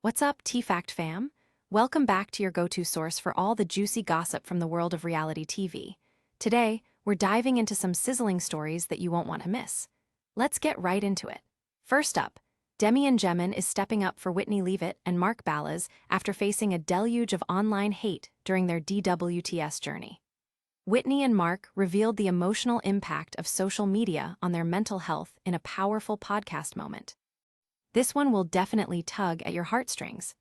What's up, T-Fact fam? Welcome back to your go-to source for all the juicy gossip from the world of reality TV. Today, we're diving into some sizzling stories that you won't want to miss. Let's get right into it. First up, Demi Engemann is stepping up for Whitney Leavitt and Mark Ballas after facing a deluge of online hate during their DWTS journey. Whitney and Mark revealed the emotional impact of social media on their mental health in a powerful podcast moment. This one will definitely tug at your heartstrings.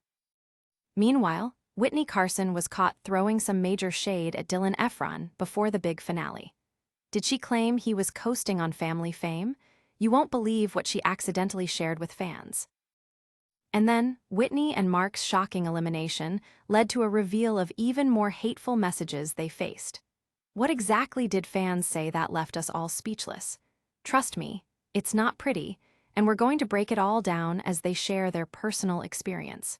Meanwhile, Witney Carson was caught throwing some major shade at Dylan Efron before the big finale. Did she claim he was coasting on family fame? You won't believe what she accidentally shared with fans. And then, Whitney and Mark's shocking elimination led to a reveal of even more hateful messages they faced. What exactly did fans say that left us all speechless? Trust me, it's not pretty, and we're going to break it all down as they share their personal experience.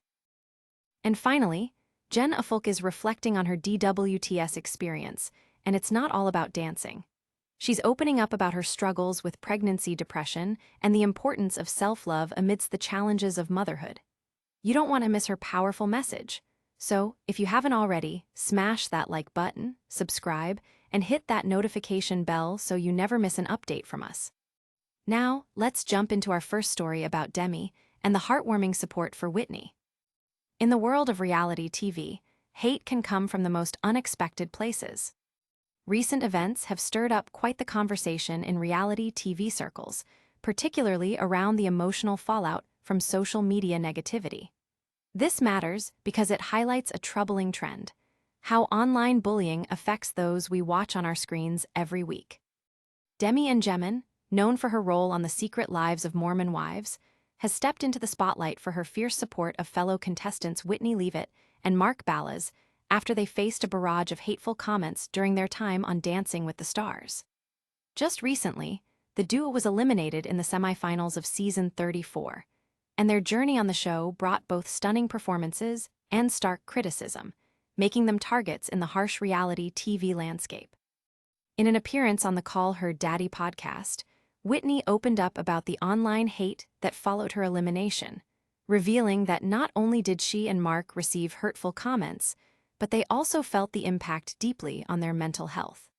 And finally, Jen Affleck is reflecting on her DWTS experience, and it's not all about dancing. She's opening up about her struggles with pregnancy depression and the importance of self-love amidst the challenges of motherhood. You don't want to miss her powerful message. So, if you haven't already, smash that like button, subscribe, and hit that notification bell so you never miss an update from us. Now, let's jump into our first story about Demi and the heartwarming support for Whitney. In the world of reality TV, hate can come from the most unexpected places. Recent events have stirred up quite the conversation in reality TV circles, particularly around the emotional fallout from social media negativity. This matters because it highlights a troubling trend: how online bullying affects those we watch on our screens every week. Demi Engemann, known for her role on The Secret Lives of Mormon Wives, has stepped into the spotlight for her fierce support of fellow contestants Whitney Leavitt and Mark Ballas after they faced a barrage of hateful comments during their time on Dancing with the Stars. Just recently, the duo was eliminated in the semifinals of season 34, and their journey on the show brought both stunning performances and stark criticism, making them targets in the harsh reality TV landscape. In an appearance on the Call Her Daddy podcast, Whitney opened up about the online hate that followed her elimination, revealing that not only did she and Mark receive hurtful comments, but they also felt the impact deeply on their mental health.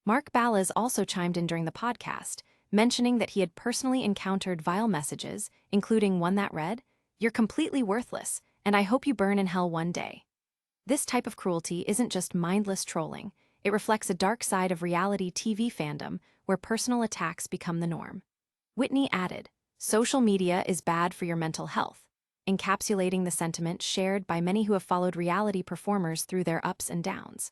Mark Ballas also chimed in during the podcast, mentioning that he had personally encountered vile messages, including one that read, "You're completely worthless, and I hope you burn in hell one day." This type of cruelty isn't just mindless trolling. It reflects a dark side of reality TV fandom where personal attacks become the norm. Whitney added, "Social media is bad for your mental health," encapsulating the sentiment shared by many who have followed reality performers through their ups and downs.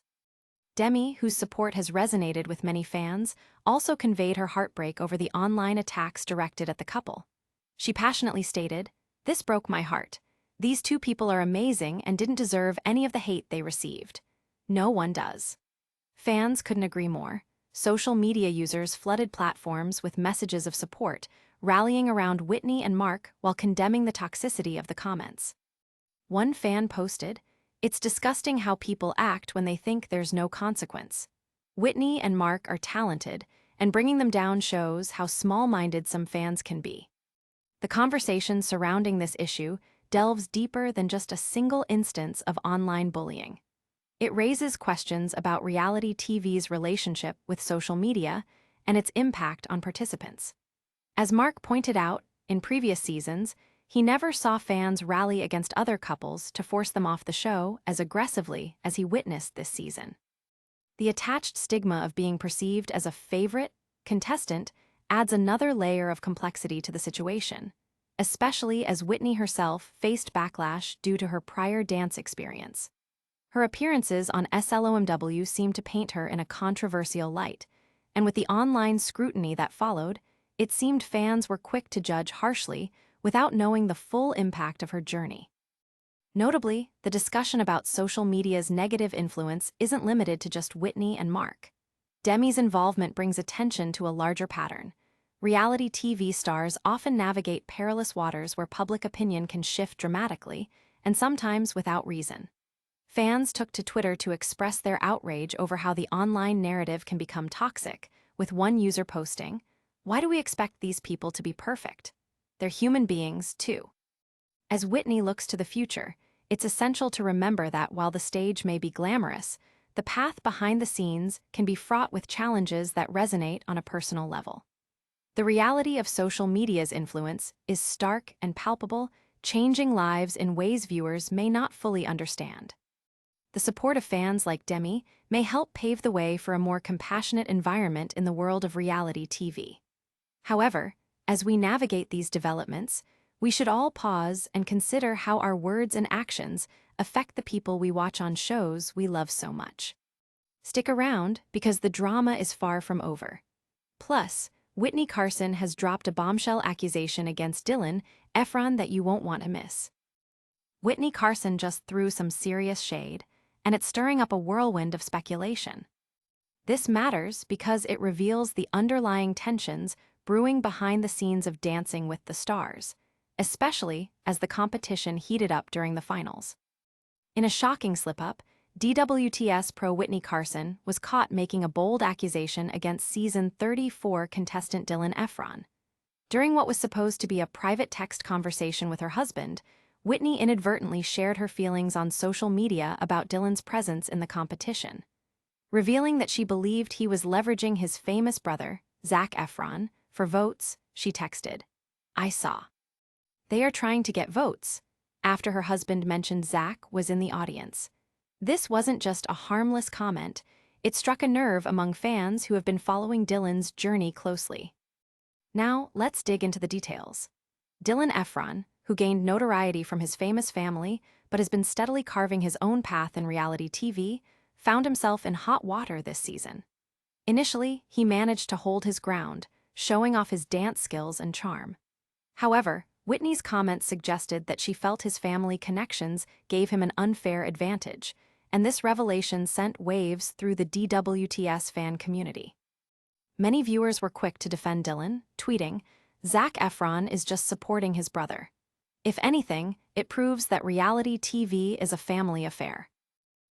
Demi, whose support has resonated with many fans, also conveyed her heartbreak over the online attacks directed at the couple. She passionately stated, "This broke my heart. These two people are amazing and didn't deserve any of the hate they received. No one does." Fans couldn't agree more. Social media users flooded platforms with messages of support, rallying around Whitney and Mark while condemning the toxicity of the comments. One fan posted, "It's disgusting how people act when they think there's no consequence. Whitney and Mark are talented, and bringing them down shows how small-minded some fans can be." The conversation surrounding this issue delves deeper than just a single instance of online bullying. It raises questions about reality TV's relationship with social media and its impact on participants. As Mark pointed out, in previous seasons, he never saw fans rally against other couples to force them off the show as aggressively as he witnessed this season. The attached stigma of being perceived as a favorite contestant adds another layer of complexity to the situation, especially as Whitney herself faced backlash due to her prior dance experience. Her appearances on SLOMW seemed to paint her in a controversial light, and with the online scrutiny that followed, it seemed fans were quick to judge harshly without knowing the full impact of her journey. Notably, the discussion about social media's negative influence isn't limited to just Whitney and Mark. Demi's involvement brings attention to a larger pattern. Reality TV stars often navigate perilous waters where public opinion can shift dramatically, and sometimes without reason. Fans took to Twitter to express their outrage over how the online narrative can become toxic, with one user posting, "Why do we expect these people to be perfect? They're human beings, too." As Whitney looks to the future, it's essential to remember that while the stage may be glamorous, the path behind the scenes can be fraught with challenges that resonate on a personal level. The reality of social media's influence is stark and palpable, changing lives in ways viewers may not fully understand. The support of fans like Demi may help pave the way for a more compassionate environment in the world of reality TV. However, as we navigate these developments, we should all pause and consider how our words and actions affect the people we watch on shows we love so much. Stick around because the drama is far from over. Plus, Witney Carson has dropped a bombshell accusation against Dylan Efron that you won't want to miss. Witney Carson just threw some serious shade, and it's stirring up a whirlwind of speculation. This matters because it reveals the underlying tensions brewing behind the scenes of Dancing with the Stars, especially as the competition heated up during the finals. In a shocking slip-up, DWTS pro Witney Carson was caught making a bold accusation against season 34 contestant Dylan Efron. During what was supposed to be a private text conversation with her husband, Witney inadvertently shared her feelings on social media about Dylan's presence in the competition. Revealing that she believed he was leveraging his famous brother, Zac Efron, for votes, she texted, "I saw. They are trying to get votes," after her husband mentioned Zac was in the audience. This wasn't just a harmless comment, it struck a nerve among fans who have been following Dylan's journey closely. Now, let's dig into the details. Dylan Efron, who gained notoriety from his famous family but has been steadily carving his own path in reality TV, found himself in hot water this season. Initially, he managed to hold his ground, showing off his dance skills and charm. However, Whitney's comments suggested that she felt his family connections gave him an unfair advantage, and this revelation sent waves through the DWTS fan community. Many viewers were quick to defend Dylan, tweeting, "Zac Efron is just supporting his brother." If anything, it proves that reality TV is a family affair.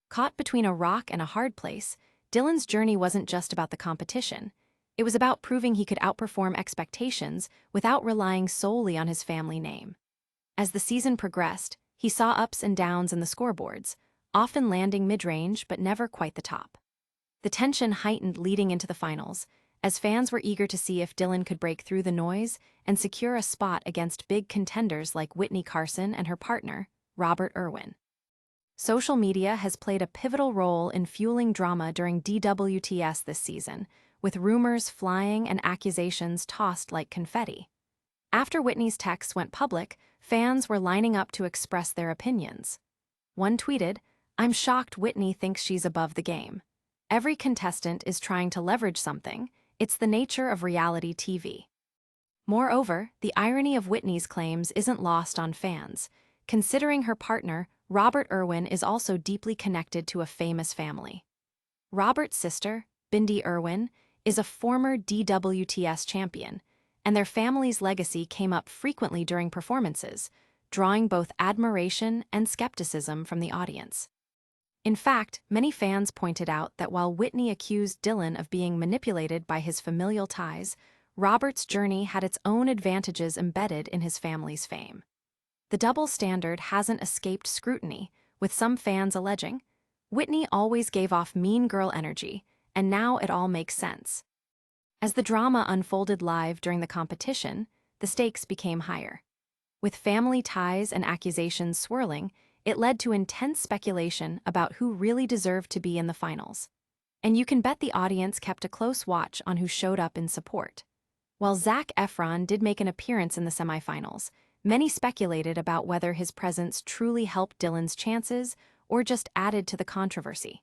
Caught between a rock and a hard place, Dylan's journey wasn't just about the competition. It was about proving he could outperform expectations without relying solely on his family name. As the season progressed, he saw ups and downs in the scoreboards, often landing mid-range but never quite the top. The tension heightened leading into the finals, as fans were eager to see if Dylan could break through the noise and secure a spot against big contenders like Witney Carson and her partner, Robert Irwin. Social media has played a pivotal role in fueling drama during DWTS this season, with rumors flying and accusations tossed like confetti. After Whitney's texts went public, fans were lining up to express their opinions. One tweeted, "I'm shocked Whitney thinks she's above the game. Every contestant is trying to leverage something. It's the nature of reality TV." Moreover, the irony of Whitney's claims isn't lost on fans, considering her partner, Robert Irwin, is also deeply connected to a famous family. Robert's sister, Bindi Irwin, is a former DWTS champion, and their family's legacy came up frequently during performances, drawing both admiration and skepticism from the audience. In fact, many fans pointed out that while Whitney accused Dylan of being manipulated by his familial ties, Robert's journey had its own advantages embedded in his family's fame. The double standard hasn't escaped scrutiny, with some fans alleging, "Whitney always gave off mean girl energy, and now it all makes sense." As the drama unfolded live during the competition, the stakes became higher. With family ties and accusations swirling, it led to intense speculation about who really deserved to be in the finals. And you can bet the audience kept a close watch on who showed up in support. While Zac Efron did make an appearance in the semifinals, many speculated about whether his presence truly helped Dylan's chances or just added to the controversy.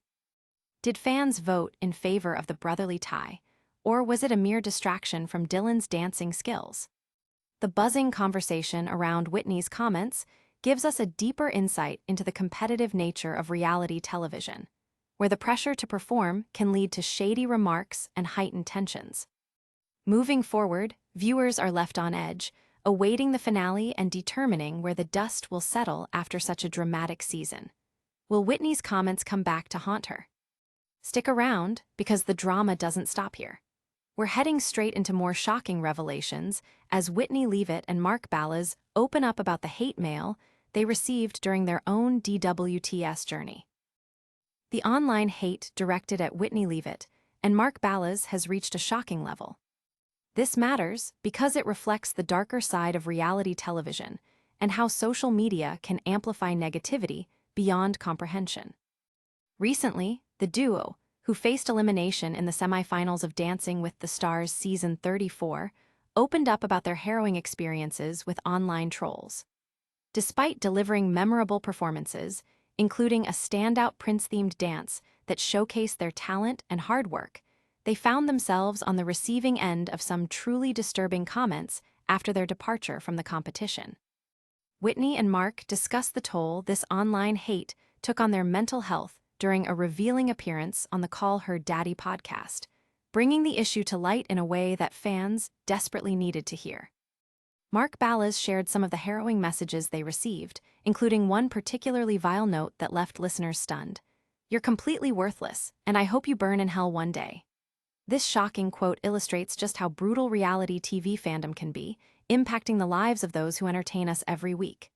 Did fans vote in favor of the brotherly tie, or was it a mere distraction from Dylan's dancing skills? The buzzing conversation around Whitney's comments gives us a deeper insight into the competitive nature of reality television, where the pressure to perform can lead to shady remarks and heightened tensions. Moving forward, viewers are left on edge, awaiting the finale and determining where the dust will settle after such a dramatic season. Will Whitney's comments come back to haunt her? Stick around, because the drama doesn't stop here. We're heading straight into more shocking revelations as Whitney Leavitt and Mark Ballas open up about the hate mail they received during their own DWTS journey. The online hate directed at Whitney Leavitt and Mark Ballas has reached a shocking level. This matters because it reflects the darker side of reality television and how social media can amplify negativity beyond comprehension. Recently, the duo, who faced elimination in the semifinals of Dancing with the Stars Season 34, opened up about their harrowing experiences with online trolls. Despite delivering memorable performances, including a standout Prince-themed dance that showcased their talent and hard work, they found themselves on the receiving end of some truly disturbing comments after their departure from the competition. Whitney and Mark discussed the toll this online hate took on their mental health during a revealing appearance on the Call Her Daddy podcast, bringing the issue to light in a way that fans desperately needed to hear. Mark Ballas shared some of the harrowing messages they received, including one particularly vile note that left listeners stunned. "You're completely worthless, and I hope you burn in hell one day." This shocking quote illustrates just how brutal reality TV fandom can be, impacting the lives of those who entertain us every week.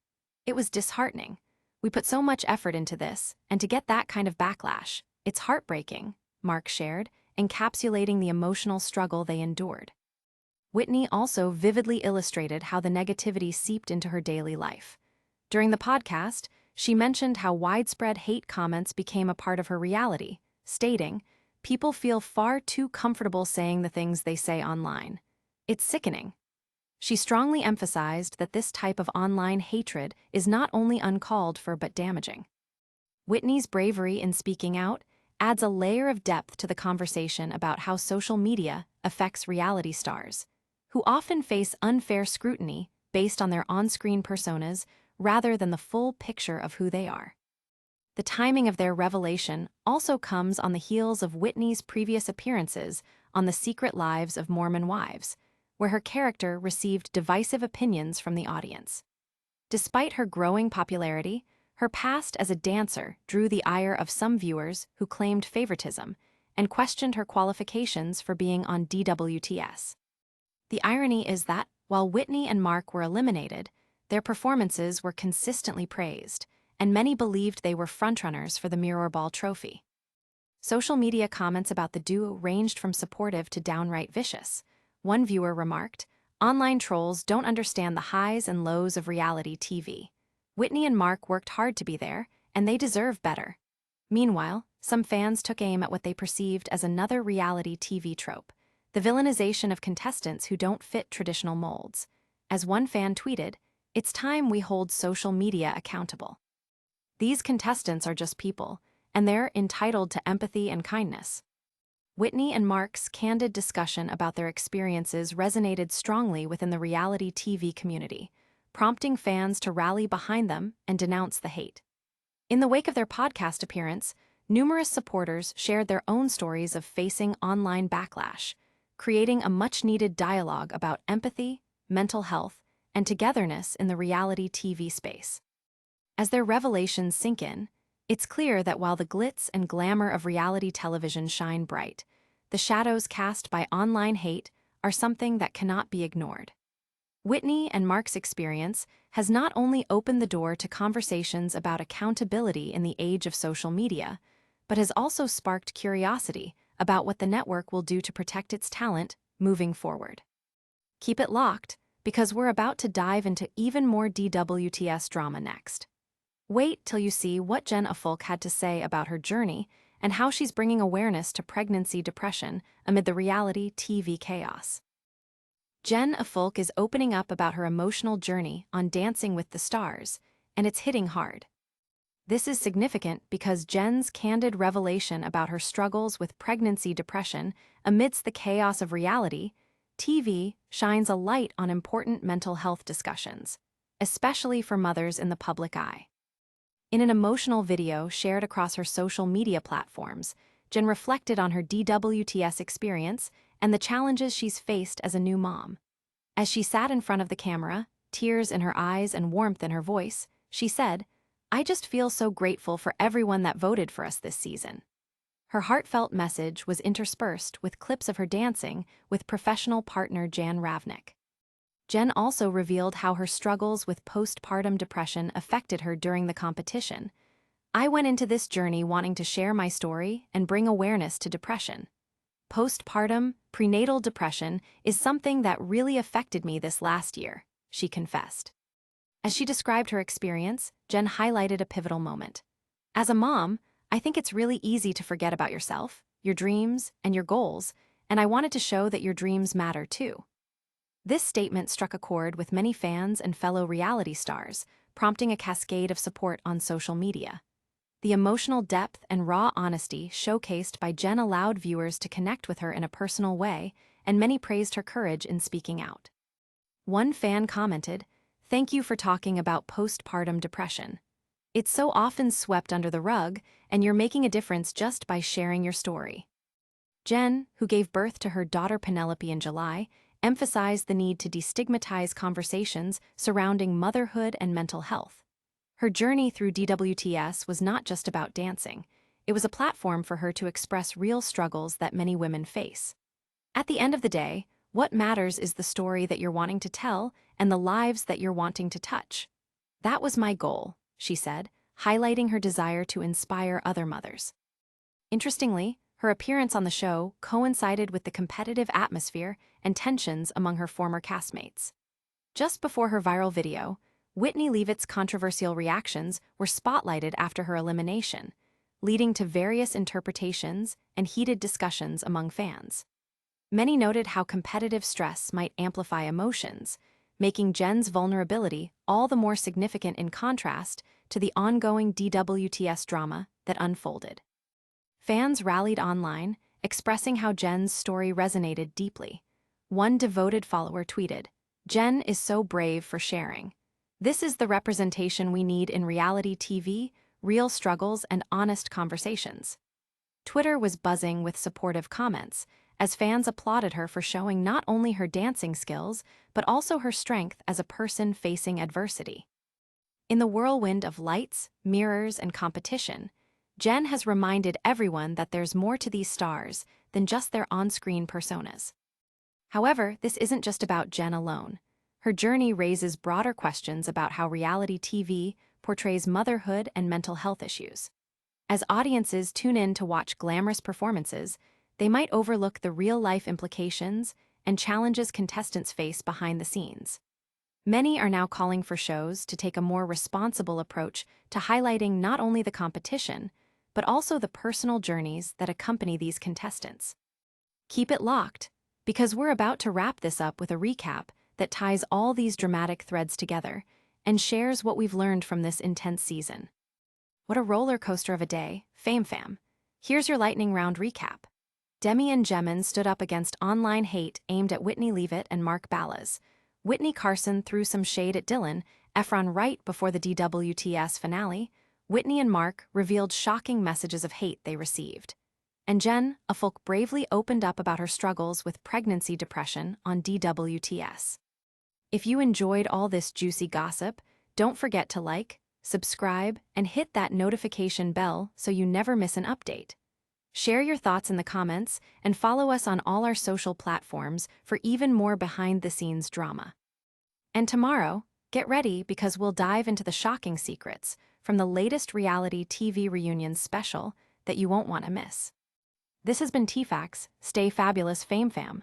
"It was disheartening. We put so much effort into this, and to get that kind of backlash, it's heartbreaking," Mark shared, encapsulating the emotional struggle they endured. Whitney also vividly illustrated how the negativity seeped into her daily life. During the podcast, she mentioned how widespread hate comments became a part of her reality, stating, "People feel far too comfortable saying the things they say online. It's sickening." She strongly emphasized that this type of online hatred is not only uncalled for but damaging. Whitney's bravery in speaking out adds a layer of depth to the conversation about how social media affects reality stars, who often face unfair scrutiny based on their on-screen personas rather than the full picture of who they are. The timing of their revelation also comes on the heels of Whitney's previous appearances on The Secret Lives of Mormon Wives, where her character received divisive opinions from the audience. Despite her growing popularity, her past as a dancer drew the ire of some viewers who claimed favoritism and questioned her qualifications for being on DWTS. The irony is that, while Whitney and Mark were eliminated, their performances were consistently praised, and many believed they were frontrunners for the Mirrorball trophy. Social media comments about the duo ranged from supportive to downright vicious. One viewer remarked, "Online trolls don't understand the highs and lows of reality TV. Whitney and Mark worked hard to be there, and they deserve better." Meanwhile, some fans took aim at what they perceived as another reality TV trope, the villainization of contestants who don't fit traditional molds. As one fan tweeted, "It's time we hold social media accountable. These contestants are just people, and they're entitled to empathy and kindness." Whitney and Mark's candid discussion about their experiences resonated strongly within the reality TV community, prompting fans to rally behind them and denounce the hate. In the wake of their podcast appearance, numerous supporters shared their own stories of facing online backlash, creating a much-needed dialogue about empathy, mental health, and togetherness in the reality TV space. As their revelations sink in, it's clear that while the glitz and glamour of reality television shine bright, the shadows cast by online hate are something that cannot be ignored. Whitney and Mark's experience has not only opened the door to conversations about accountability in the age of social media, but has also sparked curiosity about what the network will do to protect its talent moving forward. Keep it locked, because we're about to dive into even more DWTS drama next. Wait till you see what Jen Affleck had to say about her journey and how she's bringing awareness to pregnancy depression amid the reality TV chaos. Jen Affleck is opening up about her emotional journey on Dancing with the Stars, and it's hitting hard. This is significant because Jen's candid revelation about her struggles with pregnancy depression amidst the chaos of reality TV shines a light on important mental health discussions, especially for mothers in the public eye. In an emotional video shared across her social media platforms, Jen reflected on her DWTS experience and the challenges she's faced as a new mom. As she sat in front of the camera, tears in her eyes and warmth in her voice, she said, "I just feel so grateful for everyone that voted for us this season." Her heartfelt message was interspersed with clips of her dancing with professional partner Jen Affleck. Jen also revealed how her struggles with postpartum depression affected her during the competition. "I went into this journey wanting to share my story and bring awareness to depression. Postpartum, prenatal depression is something that really affected me this last year," she confessed. As she described her experience, Jen highlighted a pivotal moment. "As a mom, I think it's really easy to forget about yourself, your dreams, and your goals, and I wanted to show that your dreams matter too." This statement struck a chord with many fans and fellow reality stars, prompting a cascade of support on social media. The emotional depth and raw honesty showcased by Jen allowed viewers to connect with her in a personal way, and many praised her courage in speaking out. One fan commented, "Thank you for talking about postpartum depression. It's so often swept under the rug, and you're making a difference just by sharing your story." Jen, who gave birth to her daughter Penelope in July, emphasized the need to destigmatize conversations surrounding motherhood and mental health. Her journey through DWTS was not just about dancing. It was a platform for her to express real struggles that many women face. "At the end of the day, what matters is the story that you're wanting to tell and the lives that you're wanting to touch. That was my goal," she said, highlighting her desire to inspire other mothers. Interestingly, her appearance on the show coincided with the competitive atmosphere and tensions among her former castmates. Just before her viral video, Whitney Leavitt's controversial reactions were spotlighted after her elimination, leading to various interpretations and heated discussions among fans. Many noted how competitive stress might amplify emotions, making Jen's vulnerability all the more significant in contrast to the ongoing DWTS drama that unfolded. Fans rallied online, expressing how Jen's story resonated deeply. One devoted follower tweeted, "Jen is so brave for sharing. This is the representation we need in reality TV, real struggles and honest conversations." Twitter was buzzing with supportive comments, as fans applauded her for showing not only her dancing skills, but also her strength as a person facing adversity. In the whirlwind of lights, mirrors, and competition, Jen has reminded everyone that there's more to these stars than just their on-screen personas. However, this isn't just about Jen alone. Her journey raises broader questions about how reality TV portrays motherhood and mental health issues. As audiences tune in to watch glamorous performances, they might overlook the real-life implications and challenges contestants face behind the scenes. Many are now calling for shows to take a more responsible approach to highlighting not only the competition, but also the personal journeys that accompany these contestants. Keep it locked, because we're about to wrap this up with a recap that ties all these dramatic threads together and shares what we've learned from this intense season. What a roller coaster of a day, Fame Fam. Here's your lightning round recap. Demi Engemann stood up against online hate aimed at Whitney Leavitt and Mark Ballas. Witney Carson threw some shade at Dylan Efron right before the DWTS finale. Whitney and Mark revealed shocking messages of hate they received. And Jen Affleck bravely opened up about her struggles with pregnancy depression on DWTS. If you enjoyed all this juicy gossip, don't forget to like, subscribe, and hit that notification bell so you never miss an update. Share your thoughts in the comments and follow us on all our social platforms for even more behind-the-scenes drama. And tomorrow, get ready because we'll dive into the shocking secrets from the latest reality TV reunion special that you won't want to miss. This has been TFAX, Stay Fabulous Fame Fam.